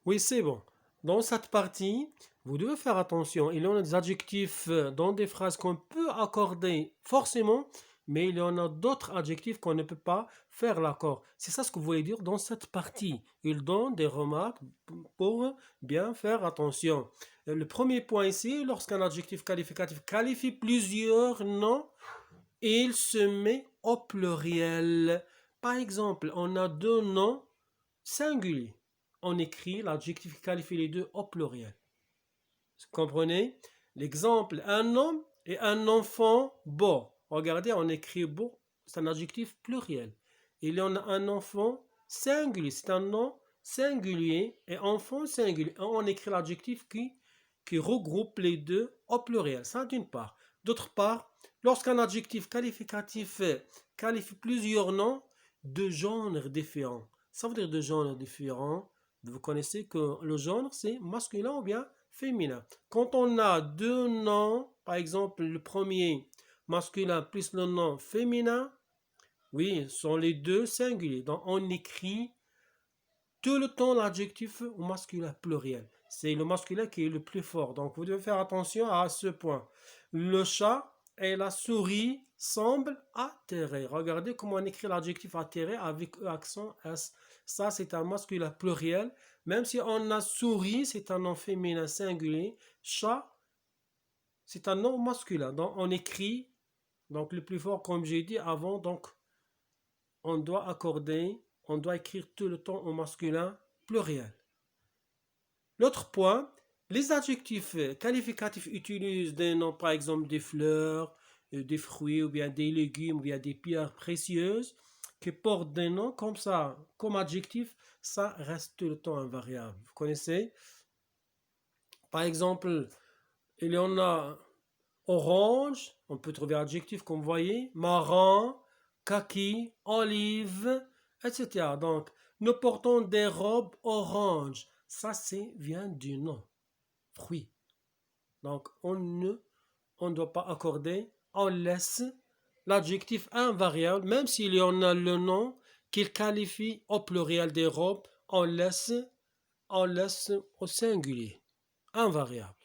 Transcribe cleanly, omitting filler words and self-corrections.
Oui, c'est bon. Dans cette partie, vous devez faire attention. Il y en a des adjectifs dans des phrases qu'on peut accorder forcément, mais il y en a d'autres adjectifs qu'on ne peut pas faire l'accord. C'est ça ce que vous voulez dire dans cette partie. Il donne des remarques pour bien faire attention. Le premier point ici, lorsqu'un adjectif qualificatif qualifie plusieurs noms, il se met au pluriel. Par exemple, on a deux noms singuliers. On écrit l'adjectif qui qualifie les deux au pluriel. Vous comprenez? L'exemple, un homme et un enfant beau. Regardez, on écrit beau, c'est un adjectif pluriel. Il y en a un enfant singulier, c'est un nom singulier et enfant singulier. On écrit l'adjectif qui regroupe les deux au pluriel. Ça d'une part. D'autre part, lorsqu'un adjectif qualificatif qualifie plusieurs noms de genres différents, ça veut dire de genres différents. Vous connaissez que le genre, c'est masculin ou bien féminin. Quand on a deux noms, par exemple le premier masculin plus le nom féminin, oui, sont les deux singuliers. Donc on écrit tout le temps l'adjectif au masculin pluriel. C'est le masculin qui est le plus fort. Donc vous devez faire attention à ce point. Le chat et la souris semblent atterrer. Regardez comment on écrit l'adjectif atterrer avec E accent S. Ça, c'est un masculin pluriel. Même si on a souris, c'est un nom féminin singulier. Chat, c'est un nom masculin. Donc on écrit, donc le plus fort, comme j'ai dit avant, donc on doit écrire tout le temps au masculin pluriel. L'autre point, les adjectifs qualificatifs utilisent des noms, par exemple des fleurs, des fruits ou bien des légumes ou bien des pierres précieuses qui portent des noms comme ça, comme adjectif, ça reste tout le temps invariable. Vous connaissez? Par exemple, il y en a orange, on peut trouver adjectif comme vous voyez, marron, kaki, olive, etc. Donc, nous portons des robes orange. Ça, c'est vient du nom, fruit. Donc, on ne doit pas accorder, on laisse l'adjectif invariable, même s'il y en a le nom qu'il qualifie au pluriel des robes, on laisse au singulier, invariable.